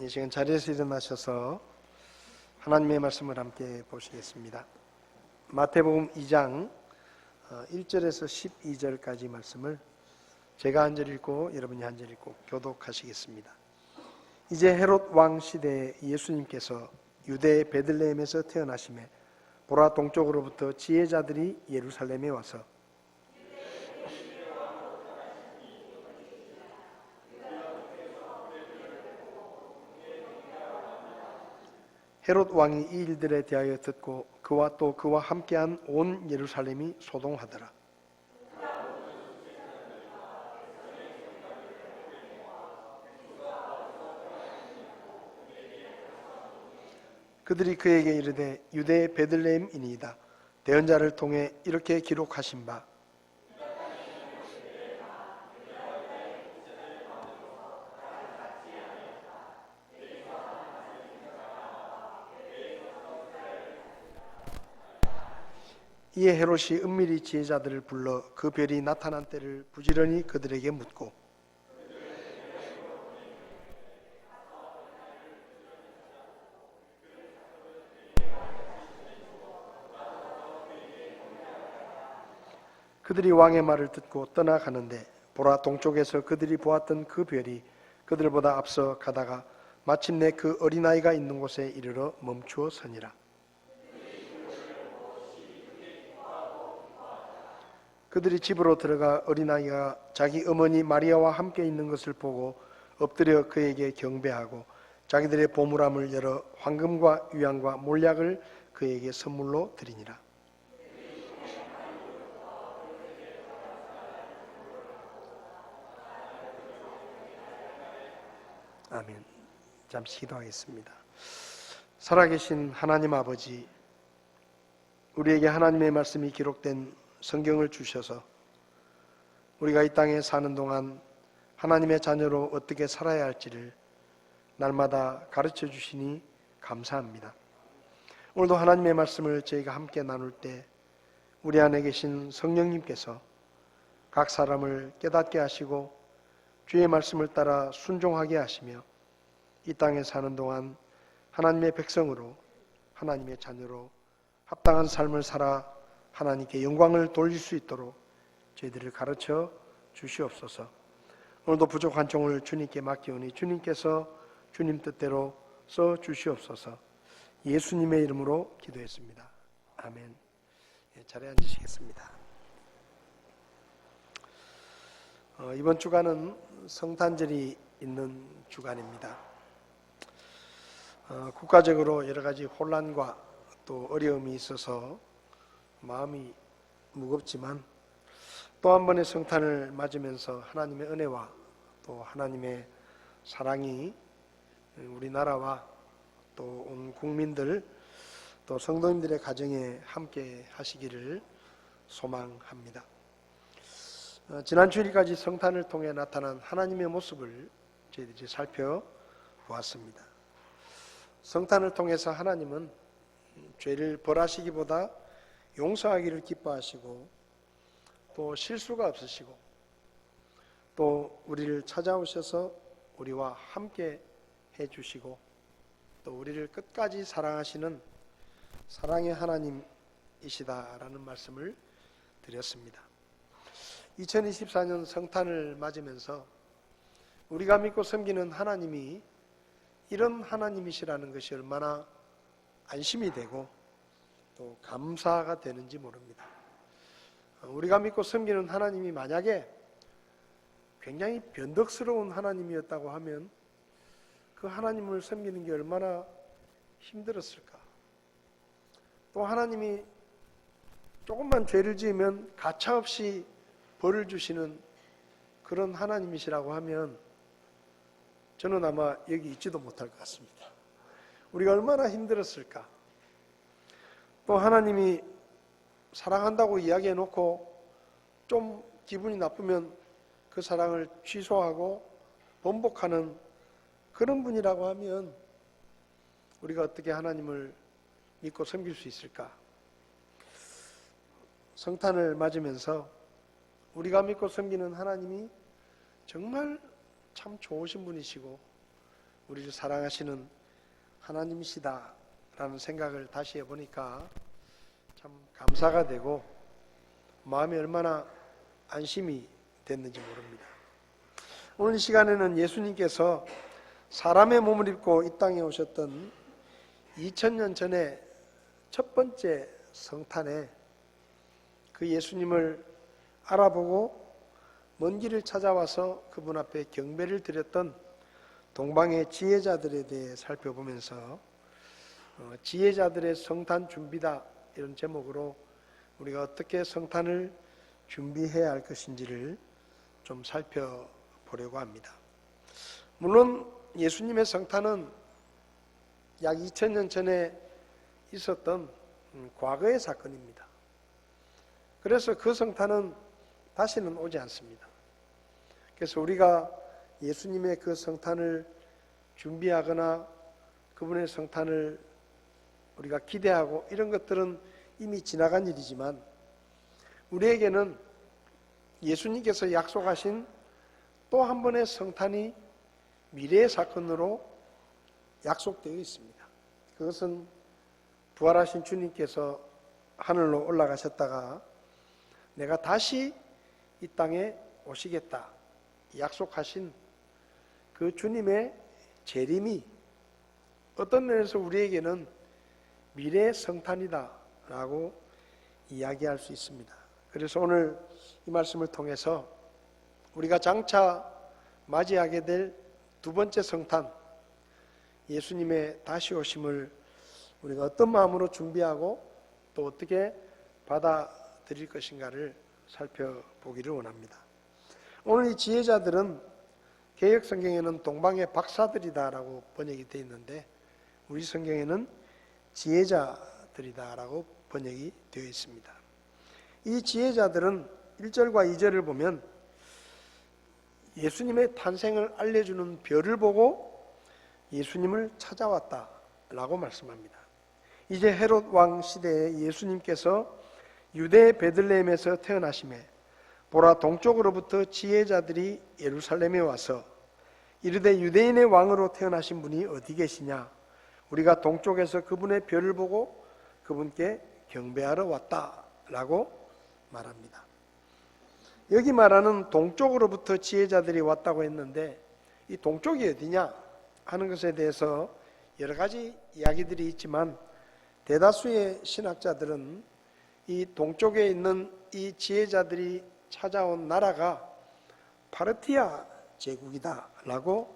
이 시간 자리에서 일어나셔서 하나님의 말씀을 함께 보시겠습니다. 마태복음 2장 1절에서 12절까지 말씀을 제가 한 절 읽고 여러분이 한 절 읽고 교독하시겠습니다. 이제 헤롯 왕 시대에 예수님께서 유대 베들레헴에서 태어나심에 보라 동쪽으로부터 지혜자들이 예루살렘에 와서 헤롯 왕이 이 일들에 대하여 듣고 그와 또 그와 함께한 온 예루살렘이 소동하더라. 그들이 그에게 이르되 유대 베들레헴이니이다. 대언자를 통해 이렇게 기록하신 바 이에 헤롯이 은밀히 지혜자들을 불러 그 별이 나타난 때를 부지런히 그들에게 묻고 그들이 왕의 말을 듣고 떠나가는데 보라 동쪽에서 그들이 보았던 그 별이 그들보다 앞서 가다가 마침내 그 어린아이가 있는 곳에 이르러 멈추어 서니라. 그들이 집으로 들어가 어린아이가 자기 어머니 마리아와 함께 있는 것을 보고 엎드려 그에게 경배하고 자기들의 보물함을 열어 황금과 유향과 몰약을 그에게 선물로 드리니라. 아멘. 잠시 기도하겠습니다. 살아계신 하나님 아버지, 우리에게 하나님의 말씀이 기록된 성경을 주셔서 우리가 이 땅에 사는 동안 하나님의 자녀로 어떻게 살아야 할지를 날마다 가르쳐 주시니 감사합니다. 오늘도 하나님의 말씀을 저희가 함께 나눌 때 우리 안에 계신 성령님께서 각 사람을 깨닫게 하시고 주의 말씀을 따라 순종하게 하시며 이 땅에 사는 동안 하나님의 백성으로 하나님의 자녀로 합당한 삶을 살아 하나님께 영광을 돌릴 수 있도록 저희들을 가르쳐 주시옵소서. 오늘도 부족한 종을 주님께 맡기오니 주님께서 주님 뜻대로 써 주시옵소서. 예수님의 이름으로 기도했습니다. 아멘. 자리에 앉으시겠습니다. 이번 주간은 성탄절이 있는 주간입니다. 국가적으로 여러 가지 혼란과 또 어려움이 있어서 마음이 무겁지만 또 한 번의 성탄을 맞으면서 하나님의 은혜와 또 하나님의 사랑이 우리나라와 또 온 국민들 또 성도님들의 가정에 함께 하시기를 소망합니다. 지난 주일까지 성탄을 통해 나타난 하나님의 모습을 저희들이 살펴보았습니다. 성탄을 통해서 하나님은 죄를 벌하시기보다 용서하기를 기뻐하시고 또 실수가 없으시고 또 우리를 찾아오셔서 우리와 함께 해주시고 또 우리를 끝까지 사랑하시는 사랑의 하나님이시다라는 말씀을 드렸습니다. 2024년 성탄을 맞으면서 우리가 믿고 섬기는 하나님이 이런 하나님이시라는 것이 얼마나 안심이 되고 또 감사가 되는지 모릅니다. 우리가 믿고 섬기는 하나님이 만약에 굉장히 변덕스러운 하나님이었다고 하면 그 하나님을 섬기는 게 얼마나 힘들었을까. 또 하나님이 조금만 죄를 지으면 가차없이 벌을 주시는 그런 하나님이시라고 하면 저는 아마 여기 있지도 못할 것 같습니다. 우리가 얼마나 힘들었을까. 또 하나님이 사랑한다고 이야기해놓고 좀 기분이 나쁘면 그 사랑을 취소하고 번복하는 그런 분이라고 하면 우리가 어떻게 하나님을 믿고 섬길 수 있을까? 성탄을 맞으면서 우리가 믿고 섬기는 하나님이 정말 참 좋으신 분이시고 우리를 사랑하시는 하나님이시다라는 생각을 다시 해보니까 참 감사가 되고 마음이 얼마나 안심이 됐는지 모릅니다. 오늘 이 시간에는 예수님께서 사람의 몸을 입고 이 땅에 오셨던 2000년 전에 첫 번째 성탄에 그 예수님을 알아보고 먼 길을 찾아와서 그분 앞에 경배를 드렸던 동방의 지혜자들에 대해 살펴보면서 지혜자들의 성탄 준비다 이런 제목으로 우리가 어떻게 성탄을 준비해야 할 것인지를 좀 살펴보려고 합니다. 물론 예수님의 성탄은 약 2000년 전에 있었던 과거의 사건입니다. 그래서 그 성탄은 다시는 오지 않습니다. 그래서 우리가 예수님의 그 성탄을 준비하거나 그분의 성탄을 우리가 기대하고 이런 것들은 이미 지나간 일이지만 우리에게는 예수님께서 약속하신 또 한 번의 성탄이 미래의 사건으로 약속되어 있습니다. 그것은 부활하신 주님께서 하늘로 올라가셨다가 내가 다시 이 땅에 오시겠다 약속하신 그 주님의 재림이 어떤 면에서 우리에게는 미래의 성탄이다 라고 이야기할 수 있습니다. 그래서 오늘 이 말씀을 통해서 우리가 장차 맞이하게 될 두 번째 성탄 예수님의 다시 오심을 우리가 어떤 마음으로 준비하고 또 어떻게 받아들일 것인가를 살펴보기를 원합니다. 오늘 이 지혜자들은 개역 성경에는 동방의 박사들이다라고 번역이 되어 있는데 우리 성경에는 지혜자들이다라고 번역이 되어 있습니다. 이 지혜자들은 1절과 2절을 보면 예수님의 탄생을 알려주는 별을 보고 예수님을 찾아왔다라고 말씀합니다. 이제 헤롯 왕 시대에 예수님께서 유대 베들레헴에서 태어나심에 보라 동쪽으로부터 지혜자들이 예루살렘에 와서 이르되 유대인의 왕으로 태어나신 분이 어디 계시냐 우리가 동쪽에서 그분의 별을 보고 그분께 경배하러 왔다라고 말합니다. 여기 말하는 동쪽으로부터 지혜자들이 왔다고 했는데 이 동쪽이 어디냐 하는 것에 대해서 여러 가지 이야기들이 있지만 대다수의 신학자들은 이 동쪽에 있는 이 지혜자들이 찾아온 나라가 파르티아 제국이다라고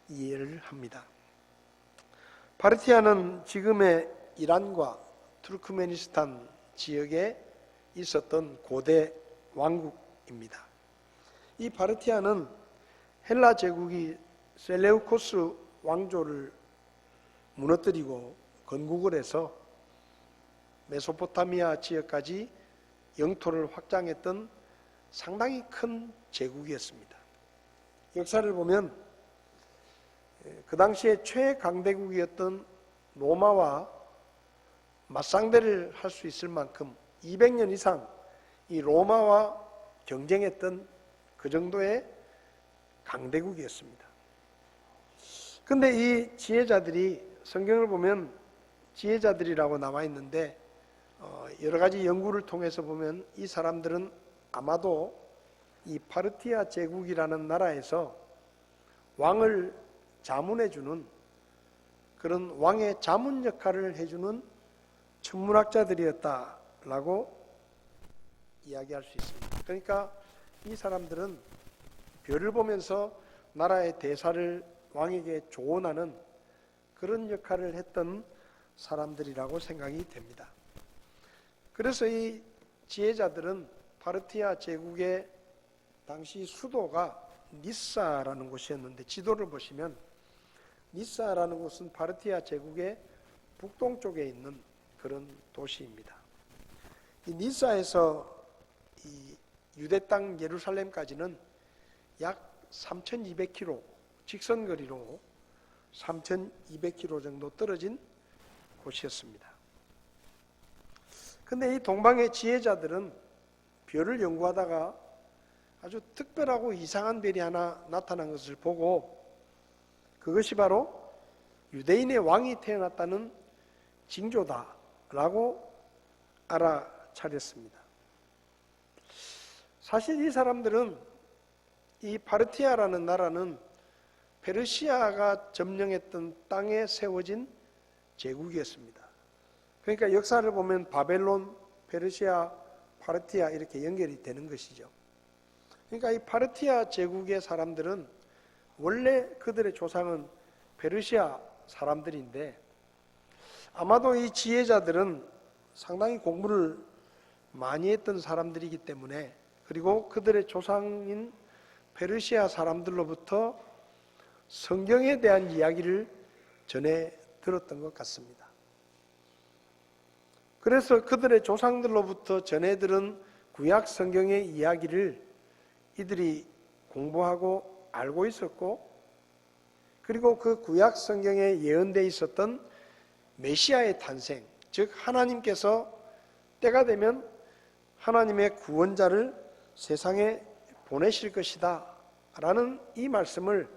이해를 합니다. 파르티아는 지금의 이란과 투르크메니스탄 지역에 있었던 고대 왕국입니다. 이 파르티아는 헬라 제국이 셀레우코스 왕조를 무너뜨리고 건국을 해서 메소포타미아 지역까지 영토를 확장했던 상당히 큰 제국이었습니다. 역사를 보면 그 당시에 최강대국이었던 로마와 맞상대를 할 수 있을 만큼 200년 이상 이 로마와 경쟁했던 그 정도의 강대국이었습니다. 그런데 이 지혜자들이 성경을 보면 지혜자들이라고 나와 있는데 여러 가지 연구를 통해서 보면 이 사람들은 아마도 이 파르티아 제국이라는 나라에서 왕을 자문해주는 그런 왕의 자문 역할을 해주는 천문학자들이었다라고 이야기할 수 있습니다. 그러니까 이 사람들은 별을 보면서 나라의 대사를 왕에게 조언하는 그런 역할을 했던 사람들이라고 생각이 됩니다. 그래서 이 지혜자들은 파르티아 제국의 당시 수도가 니사라는 곳이었는데 지도를 보시면 니사라는 곳은 파르티아 제국의 북동쪽에 있는 그런 도시입니다. 이 니사에서 이 유대 땅 예루살렘까지는 약 3200km 직선거리로 3200km 정도 떨어진 곳이었습니다. 그런데 이 동방의 지혜자들은 별을 연구하다가 아주 특별하고 이상한 별이 하나 나타난 것을 보고 그것이 바로 유대인의 왕이 태어났다는 징조다라고 알아차렸습니다. 사실 이 사람들은 이 파르티아라는 나라는 페르시아가 점령했던 땅에 세워진 제국이었습니다. 그러니까 역사를 보면 바벨론, 페르시아, 파르티아 이렇게 연결이 되는 것이죠. 그러니까 이 파르티아 제국의 사람들은 원래 그들의 조상은 페르시아 사람들인데 아마도 이 지혜자들은 상당히 공부를 많이 했던 사람들이기 때문에 그리고 그들의 조상인 페르시아 사람들로부터 성경에 대한 이야기를 전해 들었던 것 같습니다. 그래서 그들의 조상들로부터 전해 들은 구약 성경의 이야기를 이들이 공부하고 알고 있었고 그리고 그 구약 성경에 예언되어 있었던 메시아의 탄생, 즉 하나님께서 때가 되면 하나님의 구원자를 세상에 보내실 것이다 라는 이 말씀을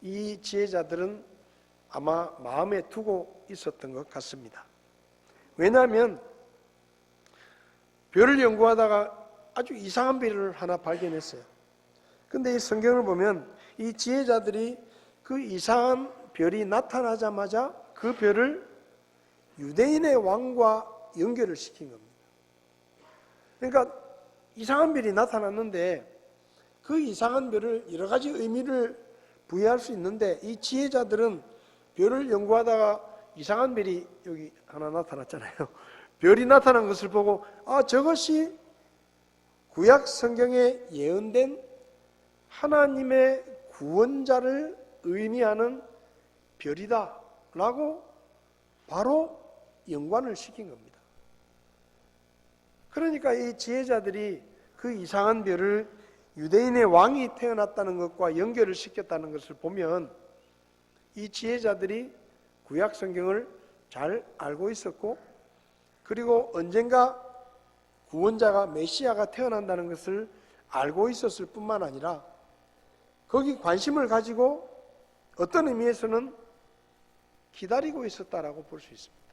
이 지혜자들은 아마 마음에 두고 있었던 것 같습니다. 왜냐하면 별을 연구하다가 아주 이상한 별을 하나 발견했어요. 근데 이 성경을 보면 이 지혜자들이 그 이상한 별이 나타나자마자 그 별을 유대인의 왕과 연결을 시킨 겁니다. 그러니까 이상한 별이 나타났는데 그 이상한 별을 여러 가지 의미를 부여할 수 있는데 이 지혜자들은 별을 연구하다가 이상한 별이 여기 하나 나타났잖아요. 별이 나타난 것을 보고 저것이 구약 성경에 예언된 하나님의 구원자를 의미하는 별이다 라고 바로 연관을 시킨 겁니다. 그러니까 이 지혜자들이 그 이상한 별을 유대인의 왕이 태어났다는 것과 연결을 시켰다는 것을 보면 이 지혜자들이 구약 성경을 잘 알고 있었고 그리고 언젠가 구원자가 메시아가 태어난다는 것을 알고 있었을 뿐만 아니라 거기 관심을 가지고 어떤 의미에서는 기다리고 있었다라고 볼 수 있습니다.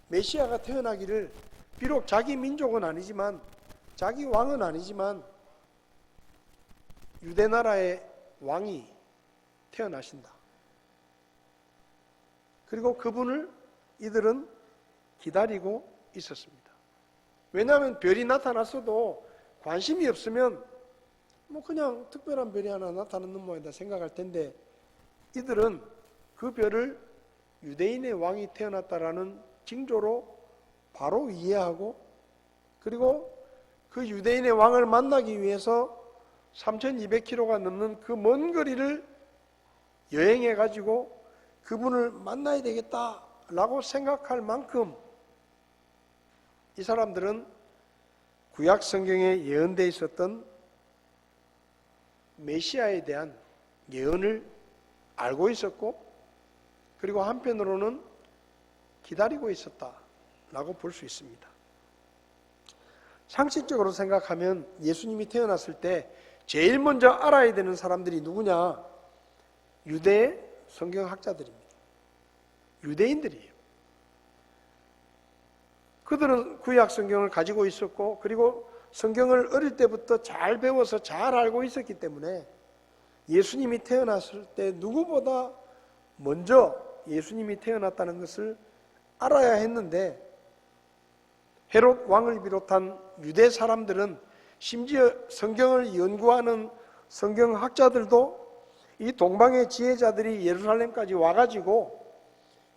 메시아가 태어나기를 비록 자기 민족은 아니지만 자기 왕은 아니지만 유대 나라의 왕이 태어나신다. 그리고 그분을 이들은 기다리고 있었습니다. 왜냐하면 별이 나타났어도 관심이 없으면 그냥 특별한 별이 하나 나타나는 모양이다 생각할 텐데 이들은 그 별을 유대인의 왕이 태어났다라는 징조로 바로 이해하고 그리고 그 유대인의 왕을 만나기 위해서 3200km가 넘는 그 먼 거리를 여행해 가지고 그분을 만나야 되겠다라고 생각할 만큼 이 사람들은 구약 성경에 예언되어 있었던 메시아에 대한 예언을 알고 있었고 그리고 한편으로는 기다리고 있었다라고 볼 수 있습니다. 상식적으로 생각하면 예수님이 태어났을 때 제일 먼저 알아야 되는 사람들이 누구냐? 유대 성경학자들입니다. 유대인들이에요. 그들은 구약 성경을 가지고 있었고 그리고 성경을 어릴 때부터 잘 배워서 잘 알고 있었기 때문에 예수님이 태어났을 때 누구보다 먼저 예수님이 태어났다는 것을 알아야 했는데 헤롯 왕을 비롯한 유대 사람들은 심지어 성경을 연구하는 성경학자들도 이 동방의 지혜자들이 예루살렘까지 와가지고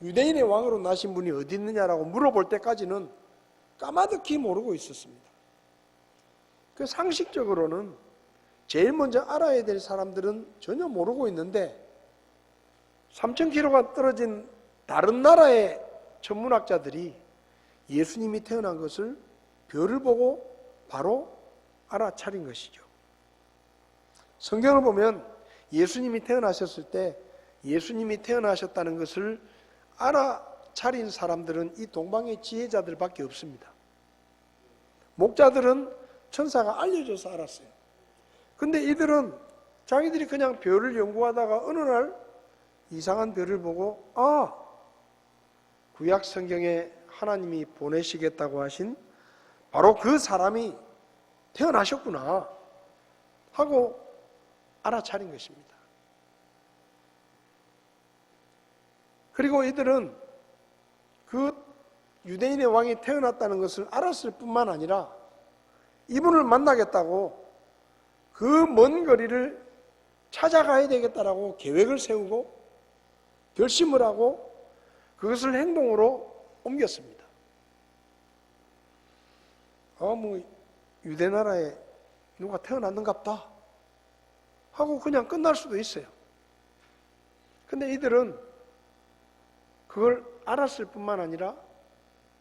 유대인의 왕으로 나신 분이 어디 있느냐라고 물어볼 때까지는 까마득히 모르고 있었습니다. 그 상식적으로는 제일 먼저 알아야 될 사람들은 전혀 모르고 있는데 3000km가 떨어진 다른 나라의 천문학자들이 예수님이 태어난 것을 별을 보고 바로 알아차린 것이죠. 성경을 보면 예수님이 태어나셨을 때 예수님이 태어나셨다는 것을 알아차린 사람들은 이 동방의 지혜자들밖에 없습니다. 목자들은 천사가 알려줘서 알았어요. 근데 이들은 자기들이 그냥 별을 연구하다가 어느 날 이상한 별을 보고 구약 성경에 하나님이 보내시겠다고 하신 바로 그 사람이 태어나셨구나 하고 알아차린 것입니다. 그리고 이들은 그 유대인의 왕이 태어났다는 것을 알았을 뿐만 아니라 이분을 만나겠다고 그 먼 거리를 찾아가야 되겠다라고 계획을 세우고 결심을 하고 그것을 행동으로 옮겼습니다. 유대 나라에 누가 태어났는갑다 하고 그냥 끝날 수도 있어요. 근데 이들은 그걸 알았을 뿐만 아니라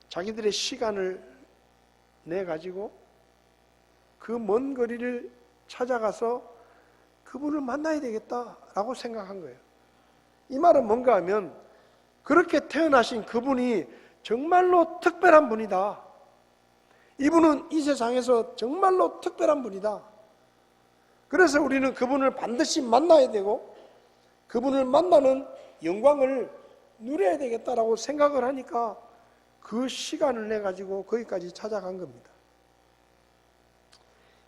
자기들의 시간을 내 가지고 그 먼 거리를 찾아가서 그분을 만나야 되겠다라고 생각한 거예요. 이 말은 뭔가 하면 그렇게 태어나신 그분이 정말로 특별한 분이다. 이분은 이 세상에서 정말로 특별한 분이다. 그래서 우리는 그분을 반드시 만나야 되고 그분을 만나는 영광을 누려야 되겠다라고 생각을 하니까 그 시간을 내 가지고 거기까지 찾아간 겁니다.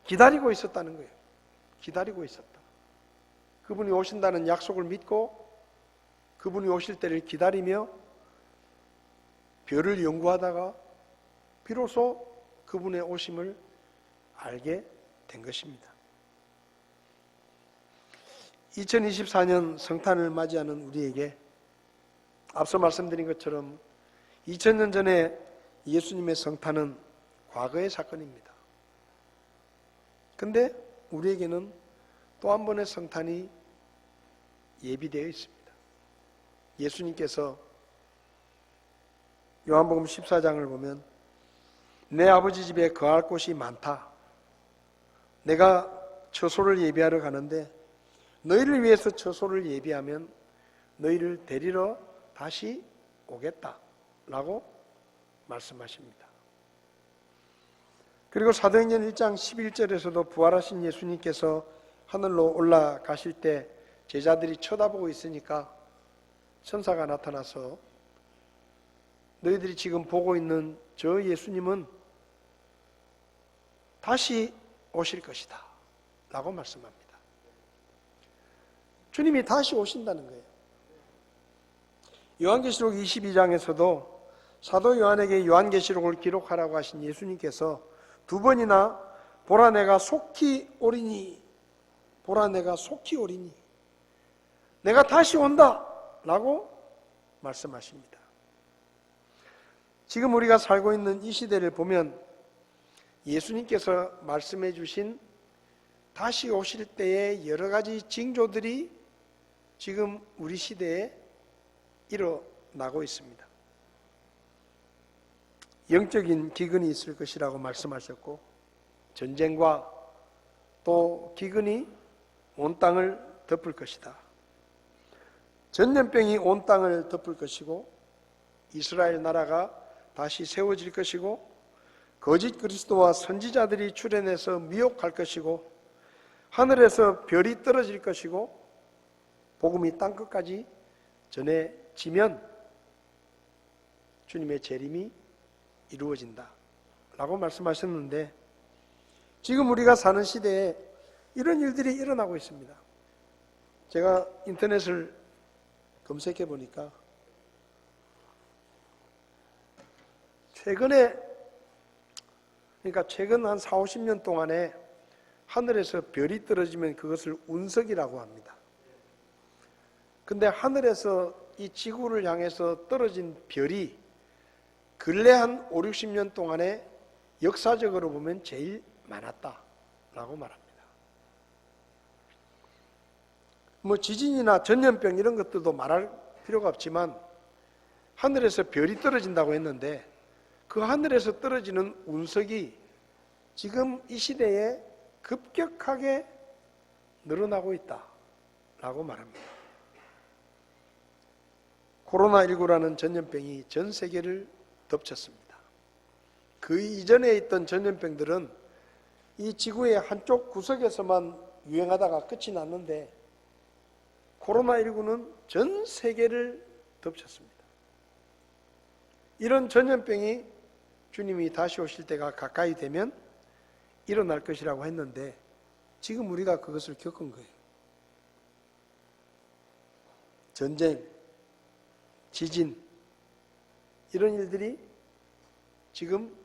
기다리고 있었다는 거예요. 기다리고 있었다. 그분이 오신다는 약속을 믿고 그분이 오실 때를 기다리며 별을 연구하다가 비로소 그분의 오심을 알게 된 것입니다. 2024년 성탄을 맞이하는 우리에게 앞서 말씀드린 것처럼 2000년 전에 예수님의 성탄은 과거의 사건입니다. 근데 우리에게는 또 한 번의 성탄이 예비되어 있습니다. 예수님께서 요한복음 14장을 보면 내 아버지 집에 거할 곳이 많다. 내가 처소를 예비하러 가는데 너희를 위해서 처소를 예비하면 너희를 데리러 다시 오겠다 라고 말씀하십니다. 그리고 사도행전 1장 11절에서도 부활하신 예수님께서 하늘로 올라가실 때 제자들이 쳐다보고 있으니까 천사가 나타나서 너희들이 지금 보고 있는 저 예수님은 다시 오실 것이다 라고 말씀합니다. 주님이 다시 오신다는 거예요. 요한계시록 22장에서도 사도 요한에게 요한계시록을 기록하라고 하신 예수님께서 두 번이나 보라 내가 속히 오리니 보라 내가 속히 오리니 내가 다시 온다 라고 말씀하십니다. 지금 우리가 살고 있는 이 시대를 보면 예수님께서 말씀해 주신 다시 오실 때의 여러 가지 징조들이 지금 우리 시대에 일어나고 있습니다. 영적인 기근이 있을 것이라고 말씀하셨고 전쟁과 또 기근이 온 땅을 덮을 것이다. 전염병이 온 땅을 덮을 것이고 이스라엘 나라가 다시 세워질 것이고 거짓 그리스도와 선지자들이 출현해서 미혹할 것이고 하늘에서 별이 떨어질 것이고 복음이 땅끝까지 전해지면 주님의 재림이 이루어진다 라고 말씀하셨는데 지금 우리가 사는 시대에 이런 일들이 일어나고 있습니다. 제가 인터넷을 검색해 보니까 최근 한 4, 50년 동안에 하늘에서 별이 떨어지면 그것을 운석이라고 합니다. 근데 하늘에서 이 지구를 향해서 떨어진 별이 근래 한 5, 60년 동안에 역사적으로 보면 제일 많았다라고 말합니다. 지진이나 전염병 이런 것들도 말할 필요가 없지만 하늘에서 별이 떨어진다고 했는데 그 하늘에서 떨어지는 운석이 지금 이 시대에 급격하게 늘어나고 있다라고 말합니다. 코로나19라는 전염병이 전 세계를 덮쳤습니다. 그 이전에 있던 전염병들은 이 지구의 한쪽 구석에서만 유행하다가 끝이 났는데 코로나19는 전 세계를 덮쳤습니다. 이런 전염병이 주님이 다시 오실 때가 가까이 되면 일어날 것이라고 했는데 지금 우리가 그것을 겪은 거예요. 전쟁, 지진, 이런 일들이 지금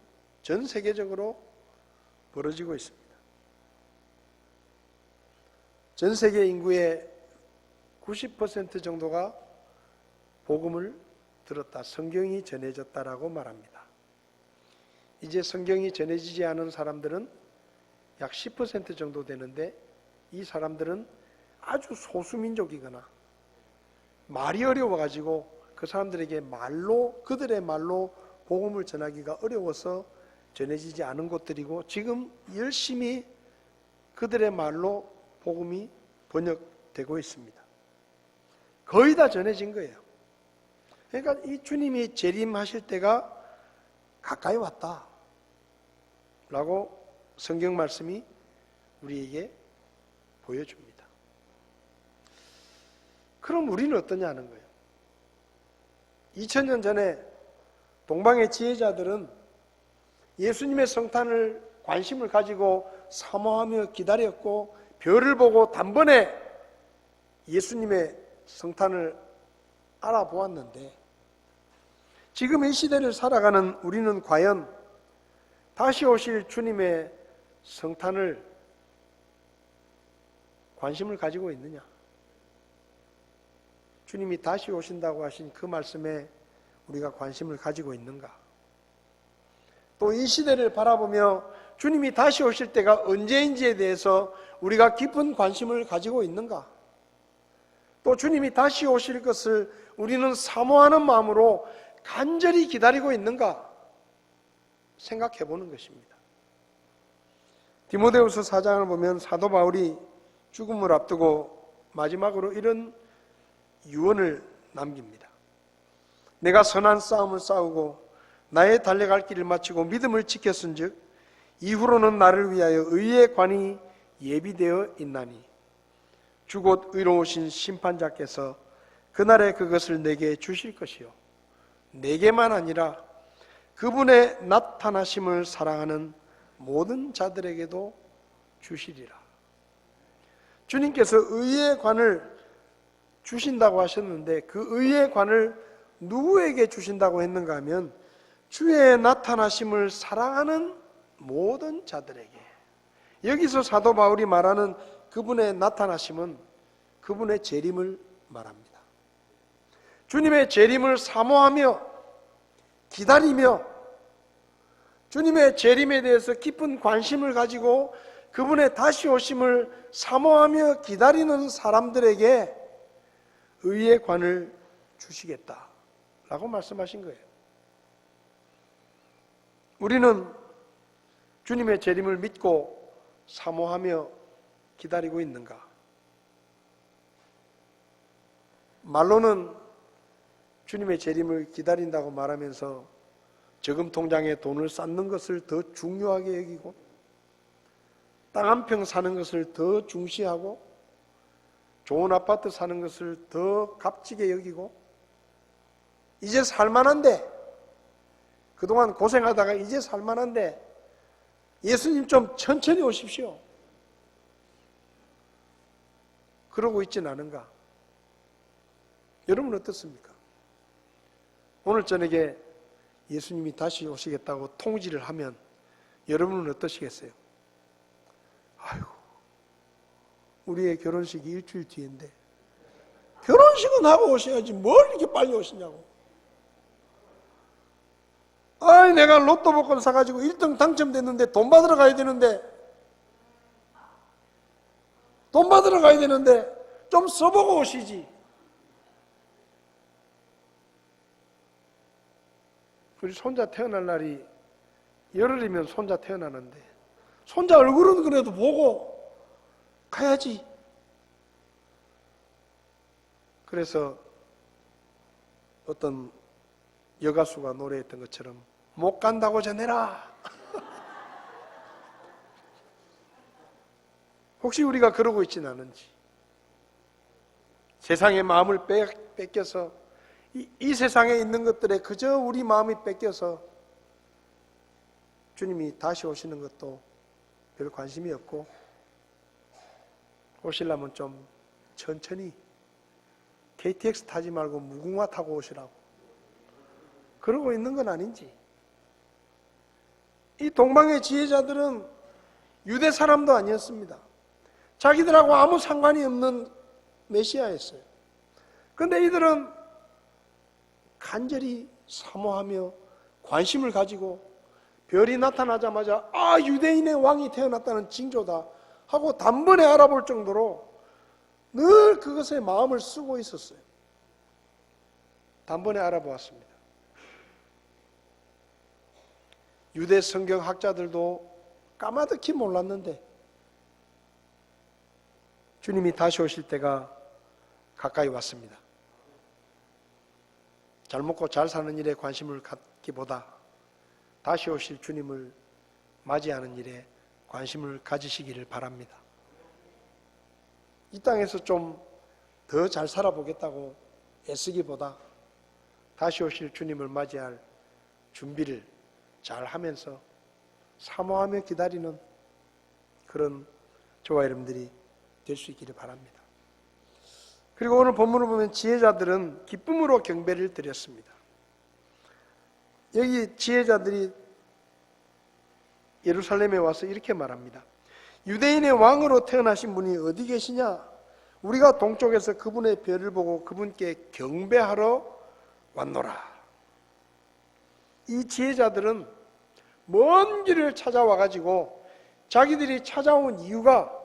전 세계적으로 벌어지고 있습니다. 전 세계 인구의 90% 정도가 복음을 들었다, 성경이 전해졌다라고 말합니다. 이제 성경이 전해지지 않은 사람들은 약 10% 정도 되는데 이 사람들은 아주 소수민족이거나 말이 어려워가지고 그 사람들에게 그들의 말로 복음을 전하기가 어려워서 전해지지 않은 곳들이고 지금 열심히 그들의 말로 복음이 번역되고 있습니다. 거의 다 전해진 거예요. 그러니까 이 주님이 재림하실 때가 가까이 왔다 라고 성경 말씀이 우리에게 보여줍니다. 그럼 우리는 어떠냐는 거예요. 2000년 전에 동방의 지혜자들은 예수님의 성탄을 관심을 가지고 사모하며 기다렸고 별을 보고 단번에 예수님의 성탄을 알아보았는데 지금 이 시대를 살아가는 우리는 과연 다시 오실 주님의 성탄을 관심을 가지고 있느냐? 주님이 다시 오신다고 하신 그 말씀에 우리가 관심을 가지고 있는가? 또 이 시대를 바라보며 주님이 다시 오실 때가 언제인지에 대해서 우리가 깊은 관심을 가지고 있는가? 또 주님이 다시 오실 것을 우리는 사모하는 마음으로 간절히 기다리고 있는가? 생각해 보는 것입니다. 디모데후서 4장을 보면 사도 바울이 죽음을 앞두고 마지막으로 이런 유언을 남깁니다. 내가 선한 싸움을 싸우고 나의 달려갈 길을 마치고 믿음을 지켰은즉 이후로는 나를 위하여 의의 관이 예비되어 있나니 주 곧 의로우신 심판자께서 그날에 그것을 내게 주실 것이요 내게만 아니라 그분의 나타나심을 사랑하는 모든 자들에게도 주시리라. 주님께서 의의 관을 주신다고 하셨는데 그 의의 관을 누구에게 주신다고 했는가 하면 주의 나타나심을 사랑하는 모든 자들에게. 여기서 사도 바울이 말하는 그분의 나타나심은 그분의 재림을 말합니다. 주님의 재림을 사모하며 기다리며 주님의 재림에 대해서 깊은 관심을 가지고 그분의 다시 오심을 사모하며 기다리는 사람들에게 의의 관을 주시겠다라고 말씀하신 거예요. 우리는 주님의 재림을 믿고 사모하며 기다리고 있는가? 말로는 주님의 재림을 기다린다고 말하면서 저금 통장에 돈을 쌓는 것을 더 중요하게 여기고 땅 한 평 사는 것을 더 중시하고 좋은 아파트 사는 것을 더 값지게 여기고 이제 살만한데 그동안 고생하다가 이제 살만한데 예수님 좀 천천히 오십시오. 그러고 있진 않은가? 여러분 어떻습니까? 오늘 저녁에 예수님이 다시 오시겠다고 통지를 하면 여러분은 어떠시겠어요? 아이고, 우리의 결혼식이 일주일 뒤인데 결혼식은 하고 오셔야지 뭘 이렇게 빨리 오시냐고. 아이, 내가 로또 복권 사가지고 1등 당첨됐는데 돈 받으러 가야 되는데 좀 써보고 오시지. 우리 손자 태어날 날이 열흘이면 손자 태어나는데 손자 얼굴은 그래도 보고 가야지. 그래서 어떤 여가수가 노래했던 것처럼 못 간다고 전해라. 혹시 우리가 그러고 있지는 않은지. 세상의 마음을 뺏겨서 이 세상에 있는 것들에 그저 우리 마음이 뺏겨서 주님이 다시 오시는 것도 별 관심이 없고, 오시려면 좀 천천히 KTX 타지 말고 무궁화 타고 오시라고 그러고 있는 건 아닌지. 이 동방의 지혜자들은 유대 사람도 아니었습니다. 자기들하고 아무 상관이 없는 메시아였어요. 그런데 이들은 간절히 사모하며 관심을 가지고 별이 나타나자마자 유대인의 왕이 태어났다는 징조다 하고 단번에 알아볼 정도로 늘 그것에 마음을 쓰고 있었어요. 단번에 알아보았습니다. 유대 성경학자들도 까마득히 몰랐는데 주님이 다시 오실 때가 가까이 왔습니다. 잘 먹고 잘 사는 일에 관심을 갖기보다 다시 오실 주님을 맞이하는 일에 관심을 가지시기를 바랍니다. 이 땅에서 좀 더 잘 살아보겠다고 애쓰기보다 다시 오실 주님을 맞이할 준비를 잘 하면서 사모하며 기다리는 그런 저와 여러분들이 될 수 있기를 바랍니다. 그리고 오늘 본문을 보면 지혜자들은 기쁨으로 경배를 드렸습니다. 여기 지혜자들이 예루살렘에 와서 이렇게 말합니다. 유대인의 왕으로 태어나신 분이 어디 계시냐? 우리가 동쪽에서 그분의 별을 보고 그분께 경배하러 왔노라. 이 지혜자들은 먼 길을 찾아와가지고 자기들이 찾아온 이유가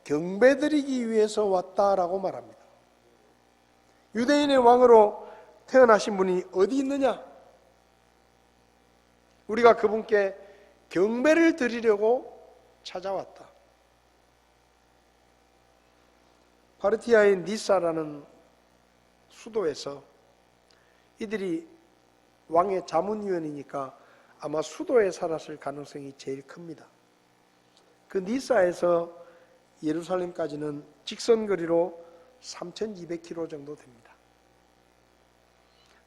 경배드리기 위해서 왔다라고 말합니다. 유대인의 왕으로 태어나신 분이 어디 있느냐? 우리가 그분께 경배를 드리려고 찾아왔다. 파르티아의 니사라는 수도에서 이들이 왕의 자문위원이니까 아마 수도에 살았을 가능성이 제일 큽니다. 그 니사에서 예루살렘까지는 직선거리로 3,200km 정도 됩니다.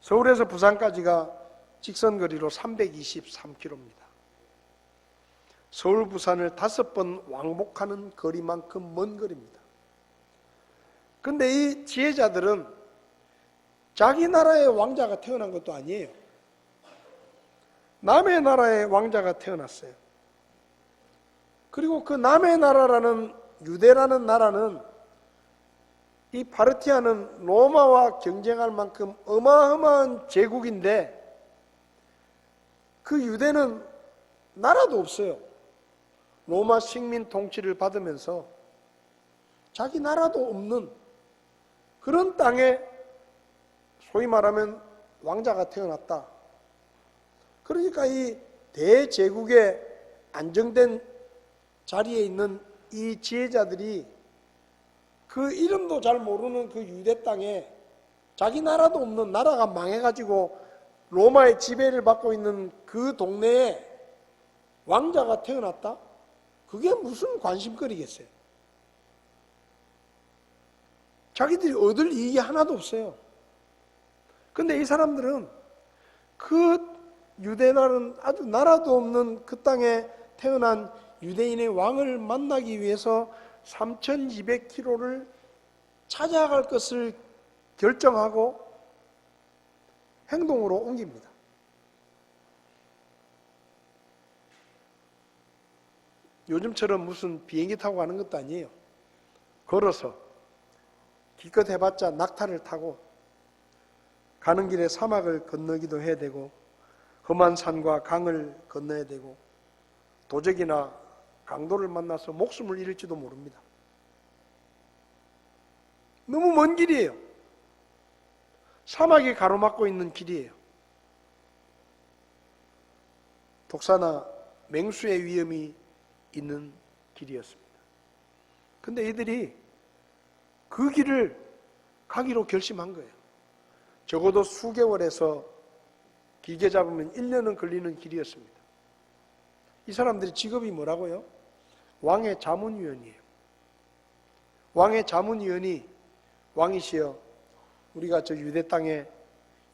서울에서 부산까지가 직선거리로 323km입니다. 서울 부산을 5번 왕복하는 거리만큼 먼 거리입니다. 그런데 이 지혜자들은 자기 나라의 왕자가 태어난 것도 아니에요. 남의 나라의 왕자가 태어났어요. 그리고 그 남의 나라라는 유대라는 나라는 이 파르티아는 로마와 경쟁할 만큼 어마어마한 제국인데 그 유대는 나라도 없어요. 로마 식민 통치를 받으면서 자기 나라도 없는 그런 땅에 소위 말하면 왕자가 태어났다. 그러니까 이 대제국의 안정된 자리에 있는 이 지혜자들이 그 이름도 잘 모르는 그 유대 땅에 자기 나라도 없는 나라가 망해가지고 로마의 지배를 받고 있는 그 동네에 왕자가 태어났다? 그게 무슨 관심거리겠어요? 자기들이 얻을 이익이 하나도 없어요. 근데 이 사람들은 그 유대나라는 아주 나라도 없는 그 땅에 태어난 유대인의 왕을 만나기 위해서 3,200km를 찾아갈 것을 결정하고 행동으로 옮깁니다. 요즘처럼 무슨 비행기 타고 가는 것도 아니에요. 걸어서 기껏 해봤자 낙타를 타고 가는 길에 사막을 건너기도 해야 되고 험한 산과 강을 건너야 되고 도적이나 강도를 만나서 목숨을 잃을지도 모릅니다. 너무 먼 길이에요. 사막이 가로막고 있는 길이에요. 독사나 맹수의 위험이 있는 길이었습니다. 근데 이들이 그 길을 가기로 결심한 거예요. 적어도 수개월에서 길게 잡으면 1년은 걸리는 길이었습니다. 이 사람들의 직업이 뭐라고요? 왕의 자문위원이에요. 왕의 자문위원이 왕이시여, 우리가 저 유대 땅에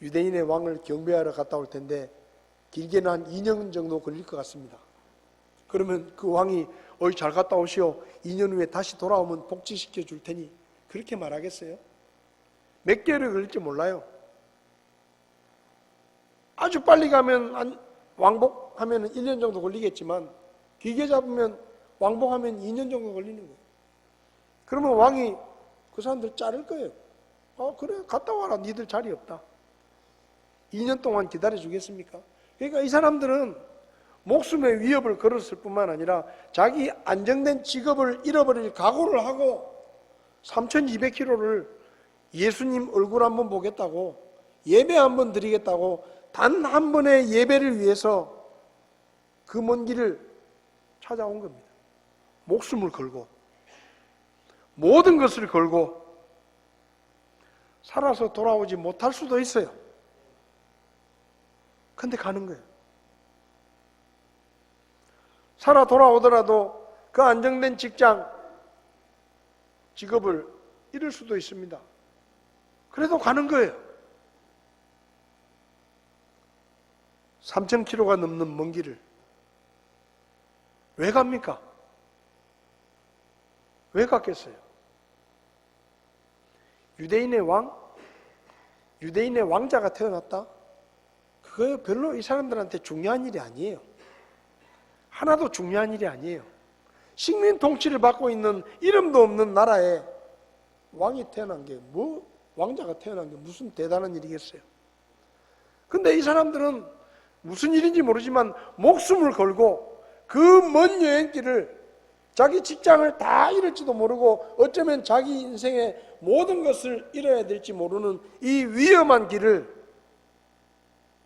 유대인의 왕을 경배하러 갔다 올 텐데 길게는 한 2년 정도 걸릴 것 같습니다. 그러면 그 왕이 어이 잘 갔다 오시오, 2년 후에 다시 돌아오면 복지시켜 줄 테니 그렇게 말하겠어요? 몇 개월이 걸릴지 몰라요. 아주 빨리 가면 왕복하면 1년 정도 걸리겠지만 길게 잡으면 왕복하면 2년 정도 걸리는 거예요. 그러면 왕이 그 사람들 자를 거예요. 그래 갔다 와라, 니들 자리 없다. 2년 동안 기다려 주겠습니까? 그러니까 이 사람들은 목숨의 위협을 걸었을 뿐만 아니라 자기 안정된 직업을 잃어버릴 각오를 하고 3200km를 예수님 얼굴 한번 보겠다고, 예배 한번 드리겠다고, 단 한 번의 예배를 위해서 그 먼 길을 찾아온 겁니다. 목숨을 걸고 모든 것을 걸고 살아서 돌아오지 못할 수도 있어요. 근데 가는 거예요. 살아 돌아오더라도 그 안정된 직장, 직업을 잃을 수도 있습니다. 그래도 가는 거예요. 3000km가 넘는 먼 길을 왜 갑니까? 왜 갔겠어요? 유대인의 왕? 유대인의 왕자가 태어났다? 그거 별로 이 사람들한테 중요한 일이 아니에요. 하나도 중요한 일이 아니에요. 식민 통치를 받고 있는 이름도 없는 나라에 왕이 태어난 게 왕자가 태어난 게 무슨 대단한 일이겠어요? 근데 이 사람들은 무슨 일인지 모르지만 목숨을 걸고 그 먼 여행길을, 자기 직장을 다 잃을지도 모르고 어쩌면 자기 인생의 모든 것을 잃어야 될지 모르는 이 위험한 길을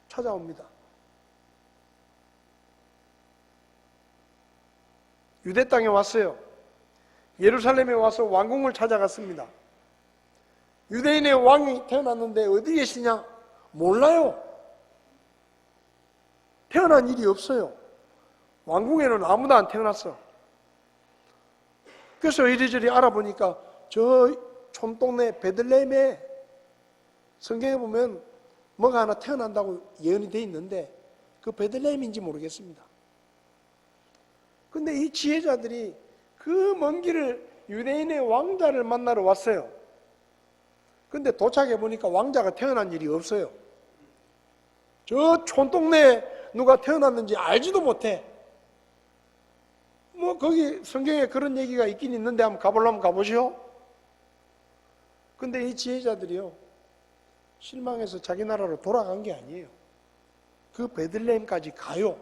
찾아옵니다. 유대 땅에 왔어요. 예루살렘에 와서 왕궁을 찾아갔습니다. 유대인의 왕이 태어났는데 어디 계시냐? 몰라요. 태어난 일이 없어요. 왕궁에는 아무도 안 태어났어. 그래서 이리저리 알아보니까 저 촌동네 베들레헴에 성경에 보면 뭐가 하나 태어난다고 예언이 돼 있는데 그 베들레헴인지 모르겠습니다. 근데 이 지혜자들이 그 먼 길을 유대인의 왕자를 만나러 왔어요. 근데 도착해 보니까 왕자가 태어난 일이 없어요. 저 촌동네에 누가 태어났는지 알지도 못해. 거기 성경에 그런 얘기가 있긴 있는데 한번 가보려면 가보시오. 근데 이 지혜자들이요, 실망해서 자기 나라로 돌아간 게 아니에요. 그 베들레헴까지 가요.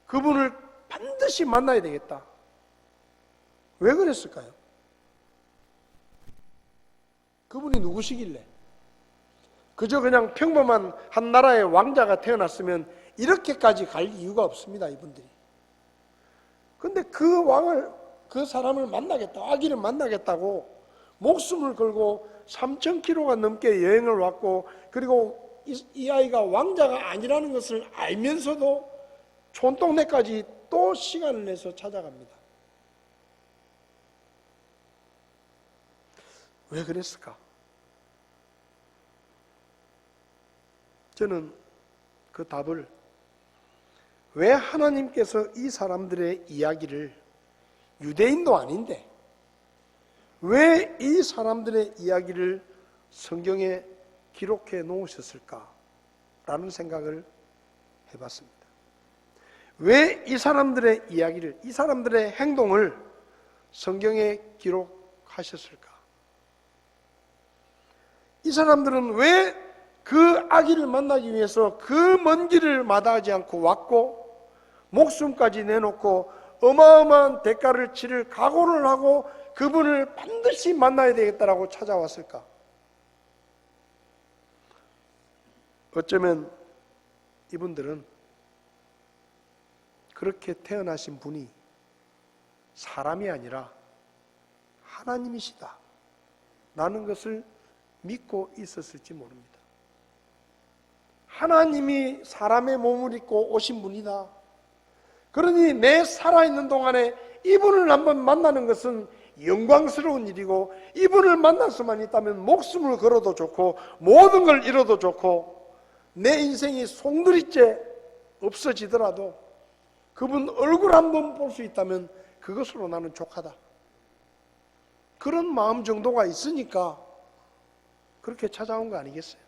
그분을 반드시 만나야 되겠다. 왜 그랬을까요? 그분이 누구시길래? 그저 그냥 평범한 한 나라의 왕자가 태어났으면 이렇게까지 갈 이유가 없습니다, 이분들이. 근데 그 왕을, 그 사람을 만나겠다, 아기를 만나겠다고 목숨을 걸고 3000km가 넘게 여행을 왔고, 그리고 이 아이가 왕자가 아니라는 것을 알면서도 촌동네까지 또 시간을 내서 찾아갑니다. 왜 그랬을까? 저는 그 답을, 왜 하나님께서 이 사람들의 이야기를, 유대인도 아닌데 왜 이 사람들의 이야기를 성경에 기록해 놓으셨을까? 라는 생각을 해봤습니다. 왜 이 사람들의 이야기를, 이 사람들의 행동을 성경에 기록하셨을까? 이 사람들은 왜 그 아기를 만나기 위해서 그 먼 길을 마다하지 않고 왔고, 목숨까지 내놓고 어마어마한 대가를 치를 각오를 하고 그분을 반드시 만나야 되겠다라고 찾아왔을까? 어쩌면 이분들은 그렇게 태어나신 분이 사람이 아니라 하나님이시다 라는 것을 믿고 있었을지 모릅니다. 하나님이 사람의 몸을 입고 오신 분이다. 그러니 내 살아있는 동안에 이분을 한번 만나는 것은 영광스러운 일이고, 이분을 만날 수만 있다면 목숨을 걸어도 좋고 모든 걸 잃어도 좋고, 내 인생이 송두리째 없어지더라도 그분 얼굴 한번 볼 수 있다면 그것으로 나는 족하다. 그런 마음 정도가 있으니까 그렇게 찾아온 거 아니겠어요?